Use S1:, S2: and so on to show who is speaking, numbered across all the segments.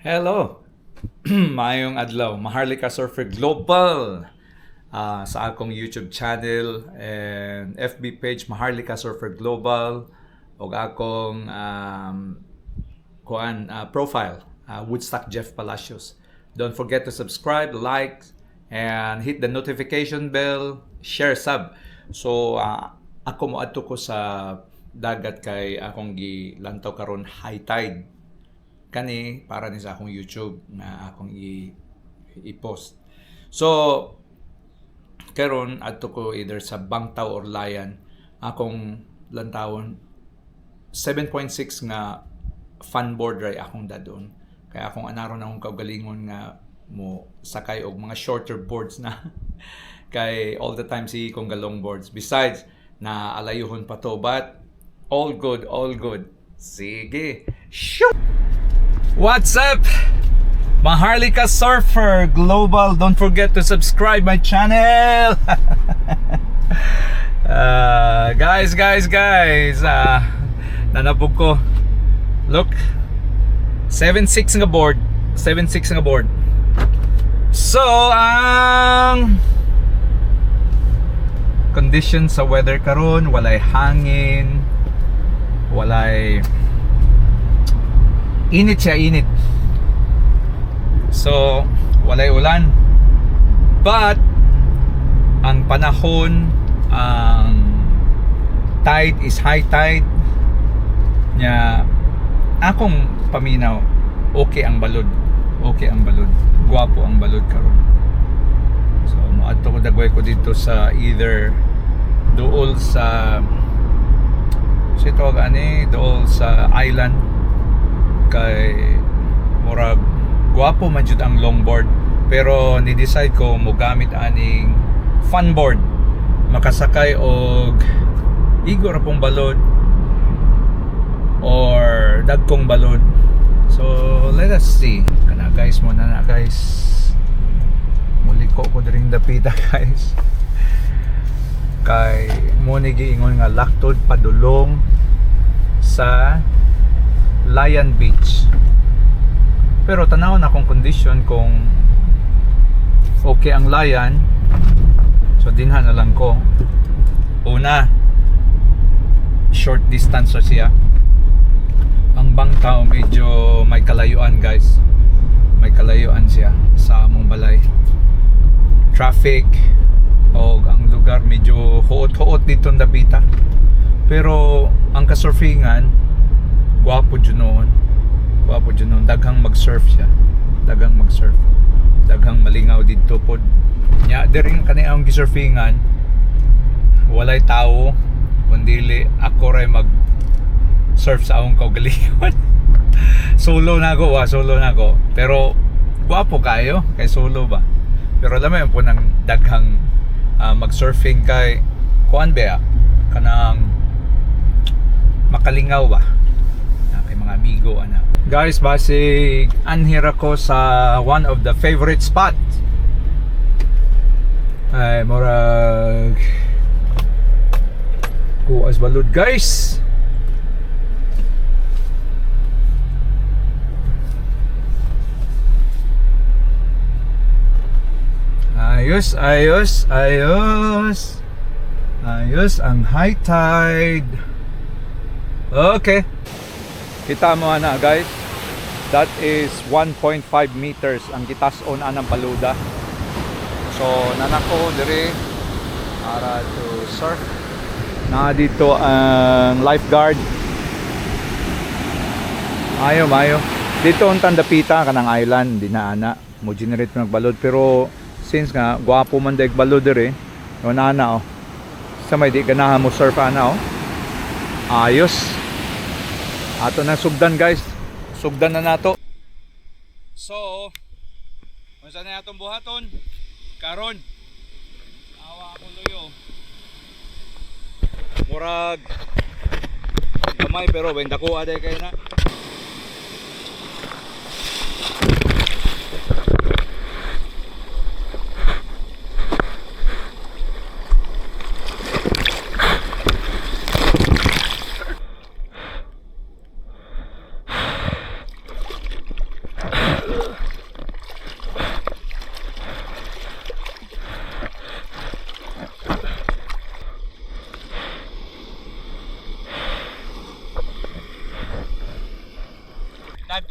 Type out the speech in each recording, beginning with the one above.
S1: Hello! Mayong adlaw, Maharlika Surfer Global sa akong YouTube channel and FB page Maharlika Surfer Global o akong profile Woodstock Jeff Palacios. Don't forget to subscribe, like, and hit the notification bell, share, sub. So ako moadto ko sa dagat kay akong gilantaw karon high tide kani para ni sa akong YouTube na akong i-post. So karon adto ko either sa Bangtaw or Layan akong lantawon 7.6 nga fun board ray akong dadon. Kaya akong anaron akong kaugalingon nga mo sakay og mga shorter boards na kay all the time si kong galong boards. Besides na alayuhon pa to, but all good, all good. Sige. Shoot! What's up? Maharlika Surfer Global. Don't forget to subscribe my channel. Guys. Nanabog ko. Look. 7.6 nga board. 7.6 nga board. So, ang condition sa weather karon, walay hangin, walay init siya, init. So, walay ulan. But ang panahon, ang tide is high tide. Nya akong paminaw, okay ang balod. Okay ang balod. Guwapo ang balod karon. So, moadto ko dagway ko dito sa either dool sa dool sa island kay murag guwapo man jud ang longboard, pero ni-decide ko mo gamit aning fun board makasakay og igor pong balod or dagkong balod. So let us see kana guys, muna na guys, muliko ko diring dapita guys kay mo ni giingon nga laktod padulong sa Layan Beach. Pero tanawon akong condition kung okay ang Layan. So dinha na lang ko. Una, short distance so siya. Ang Bangtaw medyo may kalayuan guys. May kalayuan siya sa among balay. Traffic o ang lugar medyo huot-huot dito ng dapita. Pero ang kasurfingan guwapo dyan noon. Guwapo dyan noon. Daghang mag-surf siya. Daghang mag-surf. Daghang malingaw dito po. Nya, diring kaniang gisurfingan, walay tao, kundili ako rin mag-surf sa akong kaugalingon. Solo na ako. Pero, guwapo kayo. Kay solo ba? Pero alam mo yun po ng daghang mag-surfing kay kuan ba? Kanang makalingaw ba? Mga amigo ana. Guys, basig anhir ako sa one of the favorite spot. Ay murag kuas balud guys. Ayos ang high tide. Okay. Kita mo na guys, that is 1.5 meters ang gitason anang paluda. So nanako dire para to surf. Na dito ang lifeguard. Mayo. Dito ang tandapita kanang island, di na ana mo generate nagbalod, pero since nga gwapo man daig balod dire, no ana sa may di ganahan mo surf ana ayos. Ato na sugdan guys. Sugdan na nato. So, unsa na atong buhaton? Karon. Awa ako luyo. Murag gamay pero benda ko aday kay na.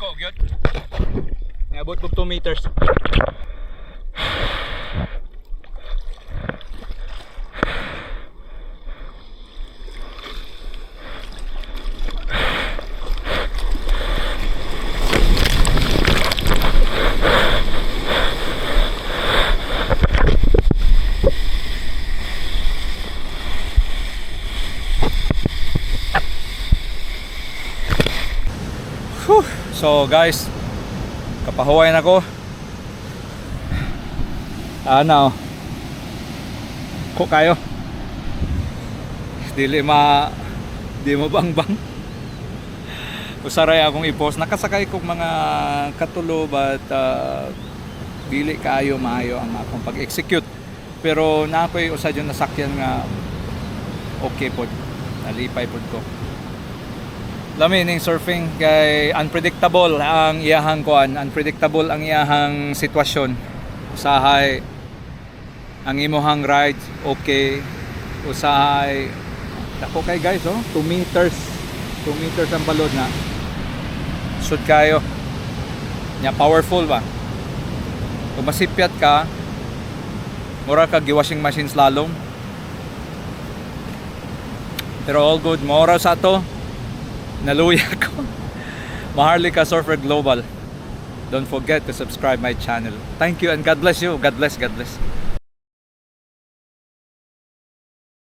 S1: dako gyud. Niabot ko 2 meters. So guys, kapahuway na ko. Ano? Ko kayo. Di mo bangbang. Usaray akong i-post. Nakasakay kong mga katulo but dili kayo maayo ang akong pag-execute. Pero na ako'y usad yung nasakyan nga okay pod. Nalipay pod ko. Lami ning surfing kay unpredictable ang iyahang kuan, unpredictable ang iyahang sitwasyon. Usahay ang imuhang ride okay, usahay dako kay guys 2 meters ang balod na. Sud kayo. Nya powerful ba? Kung masipyat ka, mura ka gi-washing machine slalom. Pero all good, mora sa to. Naluya ko. Maharlika Surfer Global. Don't forget to subscribe my channel. Thank you and God bless you. God bless.